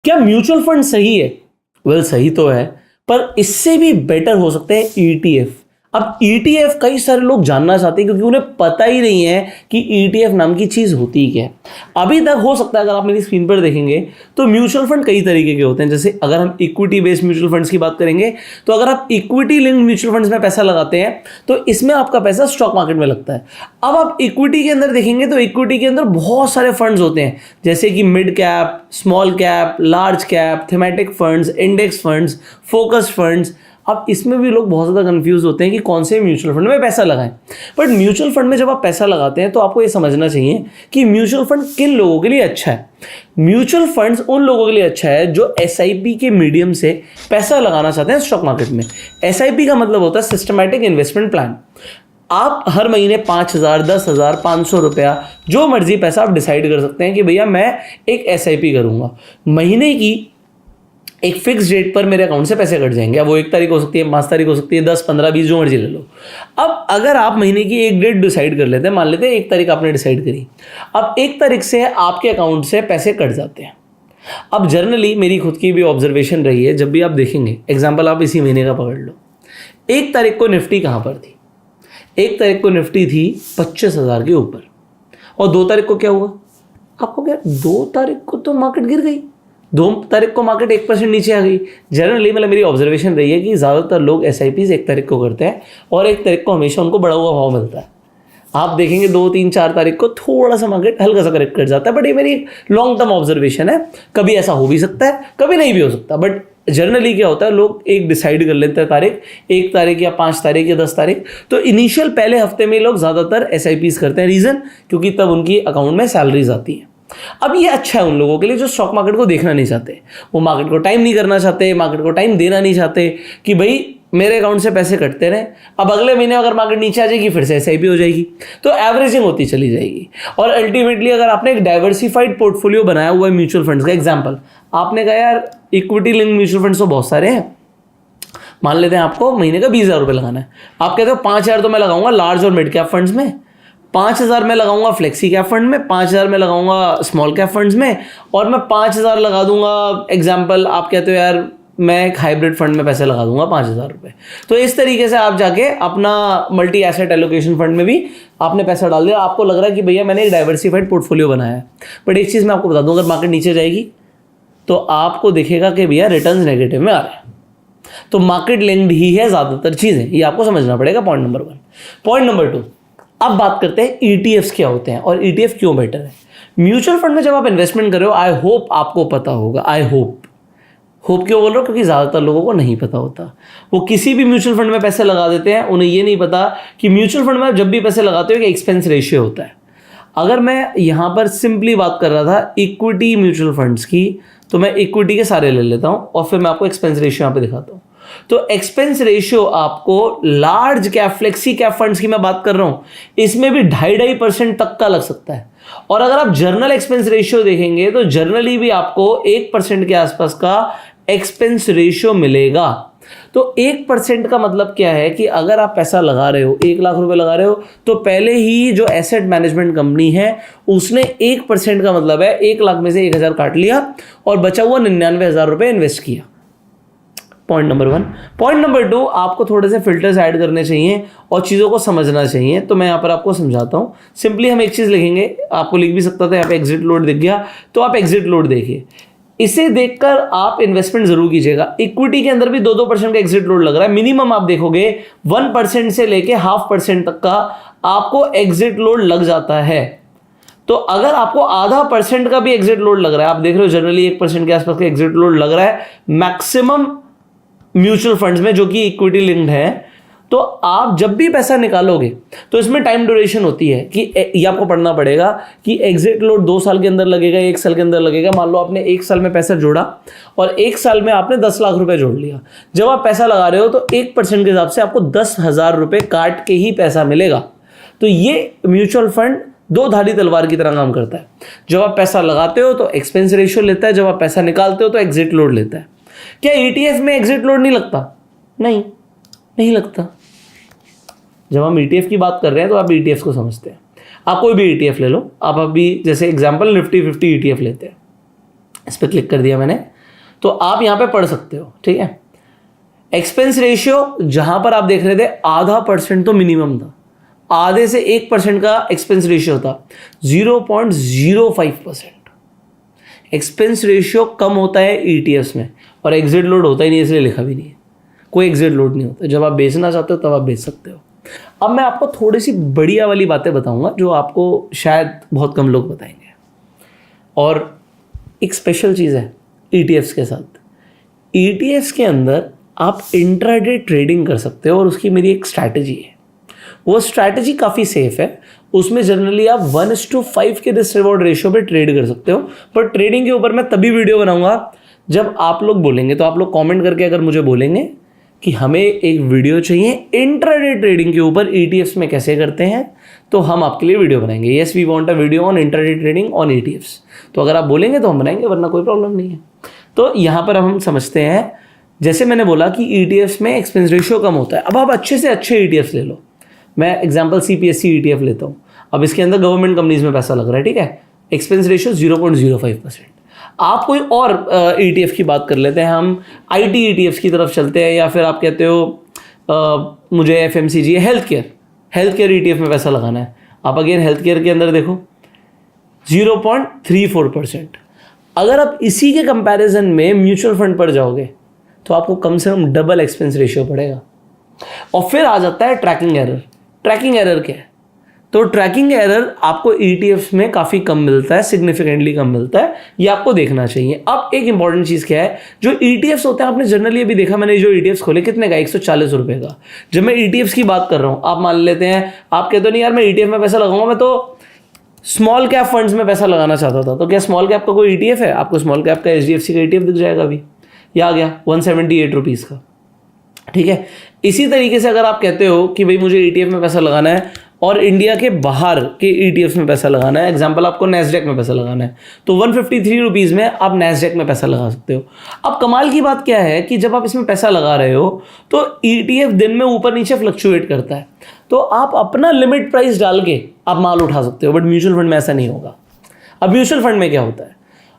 क्या mutual fund सही है? वेल, सही तो है, पर इससे भी बेटर हो सकते हैं ईटीएफ। अब ईटीएफ कई सारे लोग जानना चाहते हैं क्योंकि उन्हें पता ही नहीं है कि ईटीएफ नाम की चीज होती क्या है। अभी तक हो सकता है, अगर आप मेरी स्क्रीन पर देखेंगे तो म्यूचुअल फंड कई तरीके के होते हैं। जैसे अगर हम इक्विटी बेस्ड म्यूचुअल फंड्स की बात करेंगे, तो अगर आप इक्विटी लिंक्ड म्यूचुअल फंड्स में पैसा लगाते हैं तो इसमें आपका पैसा स्टॉक मार्केट में लगता है। अब आप इक्विटी के अंदर देखेंगे तो इक्विटी के अंदर बहुत सारे फंड्स होते हैं, जैसे कि mid cap, small cap, large cap, thematic funds, index funds, focus funds. अब इसमें भी लोग बहुत ज़्यादा कंफ्यूज होते हैं कि कौन से म्यूचुअल फंड में पैसा लगाएं। बट म्यूचुअल फंड में जब आप पैसा लगाते हैं तो आपको ये समझना चाहिए कि म्यूचुअल फंड किन लोगों के लिए अच्छा है। म्यूचुअल फंड्स उन लोगों के लिए अच्छा है जो एसआईपी के मीडियम से पैसा लगाना चाहते हैं स्टॉक मार्केट में। एसआईपी का मतलब होता है सिस्टमैटिक इन्वेस्टमेंट प्लान। आप हर महीने 5,000, 10,000, 500 रुपया, जो मर्जी पैसा आप डिसाइड कर सकते हैं कि भैया मैं एक एसआईपी करूंगा, महीने की एक फिक्स डेट पर मेरे अकाउंट से पैसे कट जाएंगे। अब वो 1 तारीख हो सकती है, 5 तारीख हो सकती है, 10, 15, 20, जो मर्जी ले लो। अब अगर आप महीने की एक डेट डिसाइड कर लेते हैं, मान लेते हैं 1 तारीख आपने डिसाइड करी, अब 1 तारीख से आपके अकाउंट से पैसे कट जाते हैं। अब जनरली मेरी खुद की भी ऑब्जर्वेशन रही है, जब भी आप देखेंगे, एग्जाम्पल आप इसी महीने का पकड़ लो, 1 तारीख को निफ्टी कहाँ पर थी? 1 तारीख को निफ्टी थी 25,000 के ऊपर। और 2 तारीख को क्या हुआ? आपको क्या, 2 तारीख को तो मार्केट गिर गई, 2 तारीख को मार्केट 1% नीचे आ गई। जनरली मतलब मेरी ऑब्जर्वेशन रही है कि ज़्यादातर लोग एसआईपीज 1 तारीख को करते हैं और 1 तारीख को हमेशा उनको बढ़ा हुआ भाव मिलता है। आप देखेंगे 2, 3, 4 तारीख को थोड़ा सा मार्केट हल्का सा करेक्ट कर जाता है, बट ये मेरी लॉन्ग टर्म ऑब्जर्वेशन है। कभी ऐसा हो भी सकता है, कभी नहीं भी हो सकता, बट जनरली क्या होता है, लोग एक डिसाइड कर लेते हैं तारीख, 1 तारीख या 5 तारीख या 10 तारीख। तो इनिशियल पहले हफ्ते में लोग ज़्यादातर एसआईपीज करते हैं। रीज़न, क्योंकि तब उनकी अकाउंट में सैलरीज आती है। अब ये अच्छा है उन लोगों के लिए जो स्टॉक मार्केट को देखना नहीं चाहते, वो मार्केट को टाइम नहीं करना चाहते, मार्केट को टाइम देना नहीं चाहते कि भाई मेरे अकाउंट से पैसे कटते रहे, अब अगले महीने अगर मार्केट नीचे आ जाएगी फिर से एसआईपी हो जाएगी, तो एवरेजिंग होती चली जाएगी। और अल्टीमेटली अगर आपने एक डाइवर्सिफाइड पोर्टफोलियो बनाया हुआ है म्यूचुअल फंड्स का, एग्जाम्पल आपने कहा यार इक्विटी लिंक म्यूचुअल फंड्स तो बहुत सारे हैं, मान लेते हैं आपको महीने का 20,000 रुपये लगाना है। आप कहते हो 5,000 तो मैं लगाऊंगा लार्ज और मिड कैप फंड्स में, 5,000 में लगाऊंगा फ्लेक्सी कैप फंड में, 5,000 में लगाऊंगा स्मॉल कैप फंड्स में, और मैं 5,000 लगा दूंगा, एग्जाम्पल आप कहते हो यार मैं एक हाइब्रिड फंड में पैसे लगा दूंगा 5,000 रुपये। तो इस तरीके से आप जाके अपना मल्टी एसेट एलोकेशन फंड में भी आपने पैसा डाल दिया। आपको लग रहा है कि भैया मैंने एक डाइवर्सिफाइड पोर्टफोलियो बनाया है। बट एक चीज़ मैं आपको बता दूं, अगर मार्केट नीचे जाएगी तो आपको दिखेगा कि भैया रिटर्न्स नेगेटिव में आ रहे हैं। तो मार्केट लिंक्ड ही है ज़्यादातर चीज़ें, ये आपको समझना पड़ेगा। Point number 1। पॉइंट नंबर 2, अब बात करते हैं ईटीएफ्स क्या होते हैं और ईटीएफ क्यों बेटर है। म्यूचुअल फंड में जब आप इन्वेस्टमेंट कर रहे हो, आई होप आपको पता होगा, आई होप क्यों बोल रहा हूँ, क्योंकि ज़्यादातर लोगों को नहीं पता होता। वो किसी भी म्यूचुअल फंड में पैसे लगा देते हैं, उन्हें ये नहीं पता कि म्यूचुअल फंड में आप जब भी पैसे लगाते हो कि एक्सपेंस रेशियो होता है। अगर मैं यहाँ पर सिंपली बात कर रहा था इक्विटी म्यूचुअल फंड्स की, तो मैं इक्विटी के सारे ले लेता हूँ और फिर मैं आपको एक्सपेंस रेशियो यहाँ पे दिखाता हूँ। तो एक्सपेंस रेशियो आपको large cap flexi cap funds की मैं बात कर रहा हूं, इसमें भी 2.5% तक का लग सकता है। और अगर आप जर्नल एक्सपेंस रेशियो देखेंगे तो जर्नली भी आपको 1% के आसपास का एक्सपेंस रेशियो मिलेगा। तो 1% का मतलब क्या है कि अगर आप पैसा लगा रहे हो, 1 लाख रुपए लगा रहे हो, तो पहले ही जो एसेट मैनेजमेंट कंपनी है उसने 1% का मतलब है 1 लाख में से 1,000 काट लिया और बचा हुआ 99,000 रुपए इन्वेस्ट किया। Point number 1। पॉइंट नंबर 2, आपको थोड़े से फिल्टर्स ऐड करने चाहिए और चीज़ों को समझना चाहिए। तो मैं यहाँ पर आपको समझाता हूँ। सिंपली हम एक चीज़ लिखेंगे, आपको लिख भी सकता था, यहाँ पे एग्जिट लोड दिख गया तो आप एग्जिट लोड देखिए। इसे देखकर आप इन्वेस्टमेंट जरूर कीजिएगा। इक्विटी के अंदर भी 2% का एग्जिट लोड लग रहा है। मिनिमम आप देखोगे 1% से लेके 0.5% तक का आपको एग्जिट लोड लग जाता है। तो अगर आपको 0.5% का भी एग्जिट लोड लग रहा है, आप देख रहे हो जनरली 1% के आसपास का एग्जिट लोड लग रहा है मैक्सिमम म्यूचुअल फंड्स में जो कि इक्विटी लिंक्ड है, तो आप जब भी पैसा निकालोगे तो इसमें टाइम ड्यूरेशन होती है कि ये आपको पढ़ना पड़ेगा कि एग्जिट लोड 2 साल के अंदर लगेगा, 1 साल के अंदर लगेगा। मान लो आपने 1 साल में पैसा जोड़ा और 1 साल में आपने 10 लाख रुपए जोड़ लिया। जब आप पैसा लगा रहे हो तो 1% के हिसाब से आपको 10,000 रुपए काट के ही पैसा मिलेगा। तो ये म्यूचुअल फंड 2 धारी तलवार की तरह काम करता है। जब आप पैसा लगाते हो तो एक्सपेंस रेशियो लेता है, जब आप पैसा निकालते हो तो एग्जिट लोड लेता है। क्या ईटीएफ में एग्जिट लोड नहीं लगता? नहीं लगता। जब हम ईटीएफ की बात कर रहे हैं तो आप ईटीएफ को समझते हैं। आप कोई भी ईटीएफ ले लो, आप अभी जैसे एग्जांपल निफ्टी 50 ईटीएफ लेते हैं, इस पर क्लिक कर दिया मैंने, तो आप यहां पे पढ़ सकते हो, ठीक है। एक्सपेंस रेशियो जहां पर आप देख रहे थे 0.5% तो मिनिमम था, आधे से 1% का एक्सपेंस रेशियो था, 0.05%। एक्सपेंस रेशियो कम होता है ईटीएफ्स में, और एग्जिट लोड होता ही नहीं, इसलिए लिखा भी नहीं है, कोई एग्जिट लोड नहीं होता। जब आप बेचना चाहते हो तब आप बेच सकते हो। अब मैं आपको थोड़ी सी बढ़िया वाली बातें बताऊंगा जो आपको शायद बहुत कम लोग बताएंगे। और एक स्पेशल चीज़ है ईटीएफ्स के साथ, ईटीएफ्स के अंदर आप इंट्राडे ट्रेडिंग कर सकते हो, और उसकी मेरी एक स्ट्रैटेजी है। वो स्ट्रैटेजी काफ़ी सेफ है, उसमें जनरली आप 1:5 के रिस्क रिवॉर्ड रेशियो पे ट्रेड कर सकते हो। पर ट्रेडिंग के ऊपर मैं तभी वीडियो बनाऊंगा जब आप लोग बोलेंगे। तो आप लोग कमेंट करके अगर मुझे बोलेंगे कि हमें एक वीडियो चाहिए इंट्राडे ट्रेडिंग के ऊपर, ईटीएफ्स में कैसे करते हैं, तो हम आपके लिए वीडियो बनाएंगे। Yes, we want a video on intraday trading on ETFs. तो अगर आप बोलेंगे तो हम बनाएंगे, वरना कोई प्रॉब्लम नहीं है। तो यहाँ पर हम समझते हैं, जैसे मैंने बोला कि ईटीएफ्स में एक्सपेंस रेशियो कम होता है। अब आप अच्छे से अच्छे ईटीएफ्स ले लो। मैं एग्जांपल सीपीएससी ईटीएफ लेता हूँ। अब इसके अंदर गवर्नमेंट कंपनीज में पैसा लग रहा है, ठीक है। Expense ratio 0.05%। आप कोई और ईटीएफ की बात कर लेते हैं, हम आईटी ईटीएफ की तरफ चलते हैं, या फिर आप कहते हो मुझे एफएमसीजी हेल्थ केयर ईटीएफ में पैसा लगाना है। आप अगेन हेल्थ केयर के अंदर देखो 0.34%। अगर आप इसी के कंपैरिजन में म्यूचुअल फंड पर जाओगे तो आपको कम से कम डबल एक्सपेंस रेशियो पड़ेगा। और फिर आ जाता है ट्रैकिंग एरर। ट्रैकिंग एरर क्या है? तो ट्रैकिंग एरर आपको ईटीएफ्स में काफ़ी कम मिलता है, सिग्निफिकेंटली कम मिलता है, ये आपको देखना चाहिए। अब एक इंपॉर्टेंट चीज़ क्या है, जो ईटीएफ्स होते हैं, आपने जनरली अभी देखा, मैंने जो ईटीएफ्स खोले कितने का, 140 रुपये का। जब मैं ईटीएफ्स की बात कर रहा हूँ, आप मान लेते हैं, आप कहते हो नहीं यार मैं ईटीएफ में पैसा लगाऊंगा, मैं तो स्मॉल कैप फंड्स में पैसा लगाना चाहता था। तो क्या स्मॉल कैप का कोई ईटीएफ है? आपको स्मॉल कैप का एचडीएफसी का ईटीएफ दिख जाएगा अभी, ये आ गया 178 रुपीज़ का, ठीक है। इसी तरीके से अगर आप कहते हो कि भाई मुझे ईटीएफ में पैसा लगाना है और इंडिया के बाहर के ईटीएफ में पैसा लगाना है, एग्जांपल आपको नैस्डैक में पैसा लगाना है, तो 153 रुपीज़ में आप नैस्डैक में पैसा लगा सकते हो। अब कमाल की बात क्या है कि जब आप इसमें पैसा लगा रहे हो तो ईटीएफ दिन में ऊपर नीचे फ्लक्चुएट करता है, तो आप अपना लिमिट प्राइस डाल के आप माल उठा सकते हो। बट म्यूचुअल फंड में ऐसा नहीं होगा। अब म्यूचुअल फंड में क्या होता है,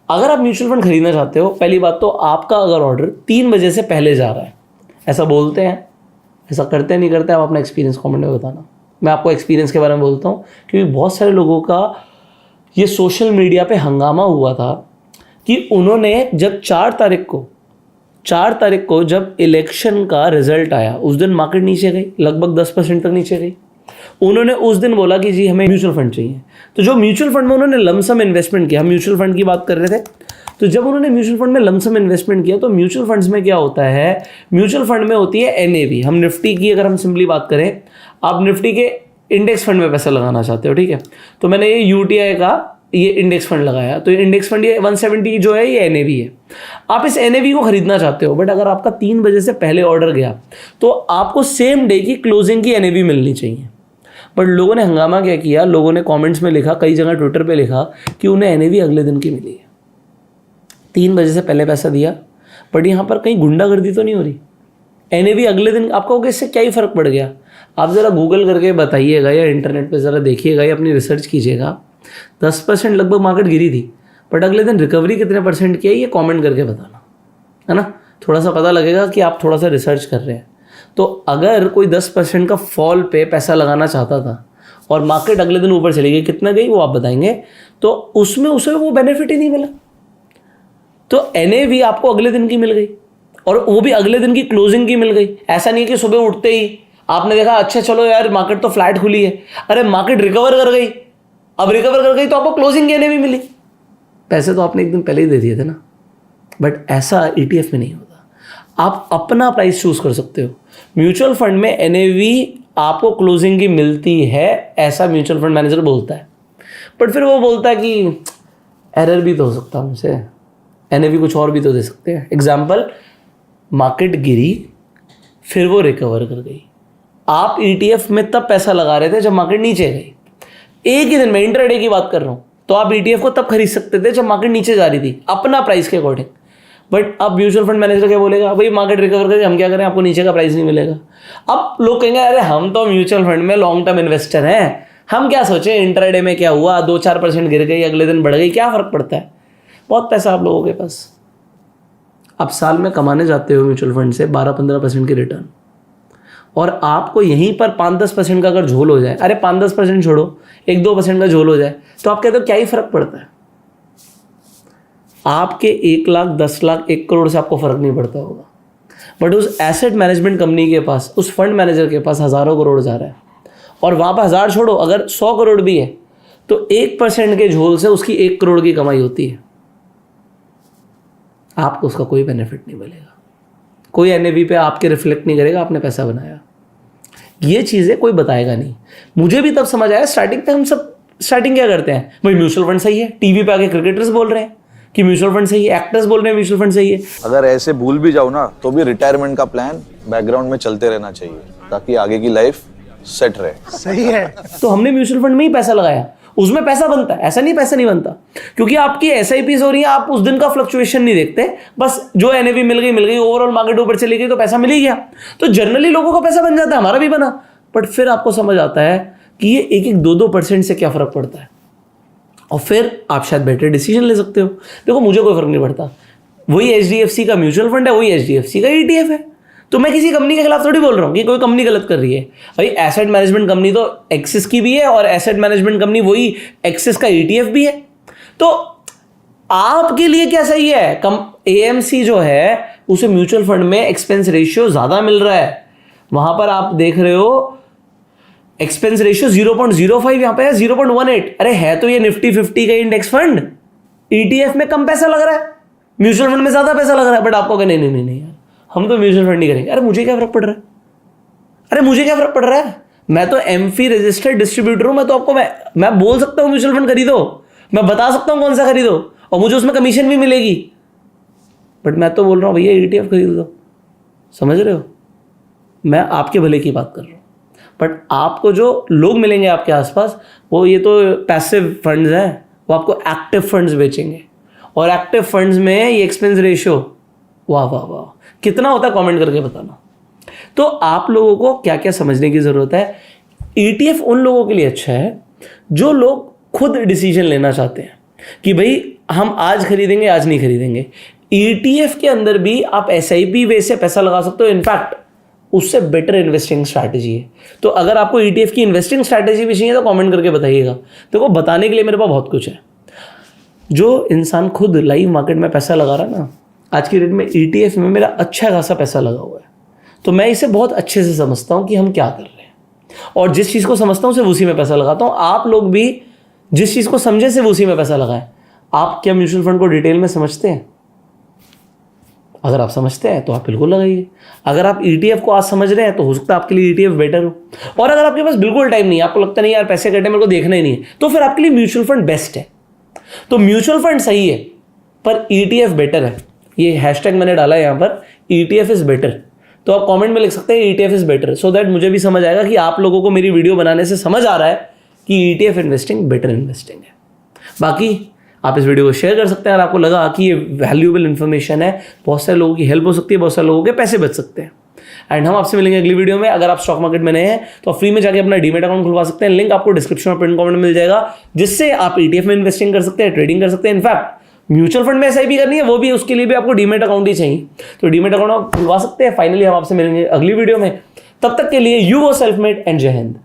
अगर आप म्यूचुअल फंड खरीदना चाहते हो, पहली बात तो आपका अगर ऑर्डर 3 बजे से पहले जा रहा है, ऐसा बोलते हैं, ऐसा करते नहीं करते, आप अपना एक्सपीरियंस कमेंट में बताना। मैं आपको एक्सपीरियंस के बारे में बोलता हूँ, क्योंकि बहुत सारे लोगों का ये सोशल मीडिया पे हंगामा हुआ था कि उन्होंने जब 4 तारीख को जब इलेक्शन का रिजल्ट आया, उस दिन मार्केट नीचे गई, लगभग 10% तक नीचे गई। उन्होंने उस दिन बोला कि जी हमें म्यूचुअल फंड चाहिए। तो जो म्यूचुअल फंड में उन्होंने लमसम इन्वेस्टमेंट किया, हम म्यूचुअल फंड की बात कर रहे थे, तो जब उन्होंने म्यूचुअल फंड में लमसम इन्वेस्टमेंट किया, तो म्यूचुअल फंड्स में क्या होता है, म्यूचुअल फंड में होती है एनएवी। हम निफ्टी की अगर हम सिंपली बात करें, आप निफ्टी के इंडेक्स फंड में पैसा लगाना चाहते हो, ठीक है, तो मैंने ये यूटीआई का ये इंडेक्स फंड लगाया, तो ये इंडेक्स फंड ये 170 जो है ये एनएवी है। आप इस एनएवी को खरीदना चाहते हो, बट अगर आपका 3 बजे से पहले ऑर्डर गया तो आपको सेम डे की क्लोजिंग की एनएवी मिलनी चाहिए। बट लोगों ने हंगामा क्या किया, लोगों ने कमेंट्स में लिखा, कई जगह ट्विटर पे लिखा कि उन्हें एनएवी अगले दिन की मिली है। 3 बजे से पहले पैसा दिया, बट यहाँ पर कहीं गुंडागर्दी तो नहीं हो रही। एनएवी अगले दिन, आपको इससे क्या ही फ़र्क पड़ गया? आप ज़रा गूगल करके बताइएगा या इंटरनेट पे ज़रा देखिएगा या अपनी रिसर्च कीजिएगा। 10% लगभग मार्केट गिरी थी, बट अगले दिन रिकवरी कितने % की है ये कमेंट करके बताना, है ना। थोड़ा सा पता लगेगा कि आप थोड़ा सा रिसर्च कर रहे हैं। तो अगर कोई 10% का फॉल पे पैसा लगाना चाहता था और मार्केट अगले दिन ऊपर चली गई, कितना गई वो आप बताएंगे, तो उसमें उसे वो बेनिफिट ही नहीं मिला। तो एनएवी आपको अगले दिन की मिल गई, और वो भी अगले दिन की क्लोजिंग की मिल गई। ऐसा नहीं कि सुबह उठते ही आपने देखा अच्छा चलो यार मार्केट तो फ्लैट खुली है, अरे मार्केट रिकवर कर गई, अब रिकवर कर गई तो आपको क्लोजिंग की एनएवी मिली। पैसे तो आपने एक दिन पहले ही दे दिए थे ना। बट ऐसा ईटीएफ में नहीं होता, आप अपना प्राइस चूज कर सकते हो। म्यूचुअल फंड में एनएवी आपको क्लोजिंग की मिलती है, ऐसा म्यूचुअल फंड मैनेजर बोलता है। बट फिर वो बोलता है कि एरर भी तो हो सकता है हमसे, एनएवी कुछ और भी तो दे सकते हैं। एग्जाम्पल, मार्केट गिरी फिर वो रिकवर कर गई, आप ईटीएफ में तब पैसा लगा रहे थे जब मार्केट नीचे गई। एक ही दिन में इंट्राडे की बात कर रहा हूँ, तो आप ईटीएफ को तब खरीद सकते थे जब मार्केट नीचे जा रही थी, अपना प्राइस के अकॉर्डिंग। बट अब म्यूचुअल फंड मैनेजर क्या बोलेगा, भाई मार्केट रिकवर करके हम क्या करें, आपको नीचे का प्राइस नहीं मिलेगा। अब लोग कहेंगे अरे हम तो म्यूचुअल फंड में लॉन्ग टर्म इन्वेस्टर हैं, हम क्या सोचें इंट्राडे में क्या हुआ, 2-4% गिर गई, अगले दिन बढ़ गई, क्या फर्क पड़ता है। बहुत पैसा आप लोगों के पास, आप साल में कमाने जाते हो म्यूचुअल फंड से 12-15% की रिटर्न, और आपको यहीं पर 5-10% का अगर झोल हो जाए, अरे 5-10% छोड़ो, 1-2% का झोल हो जाए, तो आप कहते हो क्या ही फर्क पड़ता है। आपके 1 लाख, 10 लाख, 1 करोड़ से आपको फर्क नहीं पड़ता होगा, बट उस एसेट मैनेजमेंट कंपनी के पास, उस फंड मैनेजर के पास हज़ारों करोड़ जा रहा है, और वहाँ पर 1000 छोड़ो, अगर 100 करोड़ भी है तो 1% के झोल से उसकी 1 करोड़ की कमाई होती है। आपको उसका कोई बेनिफिट नहीं मिलेगा, कोई एनएवी पे आपके रिफ्लेक्ट नहीं करेगा आपने पैसा बनाया। ये चीज़ें कोई बताएगा नहीं। मुझे भी तब समझ आया, स्टार्टिंग पे हम सब स्टार्टिंग क्या करते हैं, भाई म्यूचुअल फंड सही है, टीवी पे आके क्रिकेटर्स बोल रहे हैं कि म्यूचुअल फंड सही है, एक्टर्स बोल रहे हैं म्यूचुअल फंड सही है। अगर ऐसे भूल भी जाओ ना तो भी रिटायरमेंट का प्लान बैकग्राउंड में चलते रहना चाहिए ताकि आगे की लाइफ सेट रहे। सही है। तो हमने म्यूचुअल फंड में ही पैसा लगाया, उसमें पैसा बनता है, ऐसा नहीं पैसा नहीं बनता, क्योंकि आपकी एसआईपीज हो रही है, आप उस दिन का फ्लक्चुएशन नहीं देखते, बस जो एनएवी मिल गई, ओवरऑल मार्केट ऊपर चली गई तो पैसा मिल ही गया। तो जनरली लोगों का पैसा बन जाता है, हमारा भी बना, बट फिर आपको समझ आता है कि ये 1-2% से क्या फर्क पड़ता है, और फिर आप शायद बेटर डिसीजन ले सकते हो। देखो मुझे कोई फर्क नहीं पड़ता, वही एचडीएफसी का म्यूचुअल फंड है, वही एचडीएफसी का ईटीएफ है, तो मैं किसी कंपनी के खिलाफ थोड़ी बोल रहा हूँ कि कोई कंपनी गलत कर रही है। भाई एसेट मैनेजमेंट कंपनी तो एक्सिस की भी है, और एसेट मैनेजमेंट कंपनी वही एक्सिस का ईटीएफ भी है। तो आपके लिए क्या सही है, एएमसी जो है उसे म्यूचुअल फंड में एक्सपेंस रेशियो ज्यादा मिल रहा है, वहां पर आप देख रहे हो एक्सपेंस रेशियो 0.05, यहां पे है 0.18। अरे है तो ये निफ्टी 50 का इंडेक्स फंड, ईटीएफ में कम पैसा लग रहा है, म्यूचुअल फंड में ज्यादा पैसा लग रहा है, बट आपको कहे नहीं यार हम तो म्यूचुअल फंड नहीं करेंगे। अरे मुझे क्या फर्क पड़ रहा है, अरे मुझे क्या फर्क पड़ रहा है, मैं तो एमफी रजिस्टर्ड डिस्ट्रीब्यूटर हूं, मैं तो आपको मैं बोल सकता हूं म्यूचुअल फंड खरीदो, मैं बता सकता हूं कौन सा खरीदो, और मुझे उसमें कमीशन भी मिलेगी, बट मैं तो बोल रहा हूं भैया ईटीएफ खरीद दो। समझ रहे हो, मैं आपके भले की बात कर रहा हूं, बट आपको जो लोग मिलेंगे आपके आसपास, वो ये तो पैसिव फंड्स हैं, वो आपको एक्टिव फंड्स बेचेंगे, और एक्टिव फंड्स में ये एक्सपेंस रेशियो वाह वाह वाह कितना होता है, कमेंट करके बताना। तो आप लोगों को क्या क्या समझने की जरूरत है। ईटीएफ उन लोगों के लिए अच्छा है जो लोग खुद डिसीजन लेना चाहते हैं कि भाई हम आज खरीदेंगे, आज नहीं खरीदेंगे। ईटीएफ के अंदर भी आप एसआईपी वे से पैसा लगा सकते हो, इनफैक्ट उससे बेटर इन्वेस्टिंग स्ट्रैटेजी है। तो अगर आपको ईटीएफ की इन्वेस्टिंग स्ट्रैटेजी भी चाहिए तो कमेंट करके बताइएगा। देखो बताने के लिए मेरे पास बहुत कुछ है। जो इंसान खुद लाइव मार्केट में पैसा लगा रहा है ना, आज की डेट में ईटीएफ में मेरा अच्छा खासा पैसा लगा हुआ है, तो मैं इसे बहुत अच्छे से समझता हूँ कि हम क्या कर रहे हैं, और जिस चीज़ को समझता हूँ सिर्फ उसी में पैसा लगाता हूँ। आप लोग भी जिस चीज़ को समझे सिर्फ उसी में पैसा लगाएं। आप क्या म्यूचुअल फंड को डिटेल में समझते हैं? अगर आप समझते हैं तो आप बिल्कुल लगाइए। अगर आप ईटीएफ को आज समझ रहे हैं तो हो सकता है आपके लिए ईटीएफ बेटर हो, और अगर आपके पास बिल्कुल टाइम नहीं है, आपको लगता नहीं यार पैसे कटे मेरे को देखना ही नहीं है, तो फिर आपके लिए म्यूचुअल फंड बेस्ट है। तो म्यूचुअल फंड सही है पर ईटीएफ बेटर है। ये हैशटैग मैंने डाला है यहाँ पर, ईटीएफ इज बेटर, तो आप कमेंट में लिख सकते हैं ETF is better, so that मुझे भी समझ आएगा कि आप लोगों को मेरी वीडियो बनाने से समझ आ रहा है कि ईटीएफ इन्वेस्टिंग बेटर इन्वेस्टिंग है। बाकी आप इस वीडियो को शेयर कर सकते हैं अगर आपको लगा कि ये वैल्यूएबल इन्फॉर्मेशन है, बहुत सारे लोगों की हेल्प हो सकती है, बहुत सारे लोगों के पैसे बच सकते हैं। एंड हम आपसे मिलेंगे अगली वीडियो में। अगर आप स्टॉक मार्केट में नए हैं तो फ्री में जाके अपना डीमेट अकाउंट खुलवा सकते हैं, लिंक आपको डिस्क्रिप्शन और पिन कमेंट में मिल जाएगा, जिससे आप ईटीएफ में इन्वेस्टिंग कर सकते हैं, ट्रेडिंग कर सकते हैं। इनफैक्ट म्यूचुअल फंड में एसआईपी करनी है, वो भी उसके लिए भी आपको डीमेट अकाउंट ही चाहिए, तो डीमेट अकाउंट आप खुलवा सकते हैं। फाइनली हम आपसे मिलेंगे अगली वीडियो में, तब तक के लिए you go self made and जय हिंद।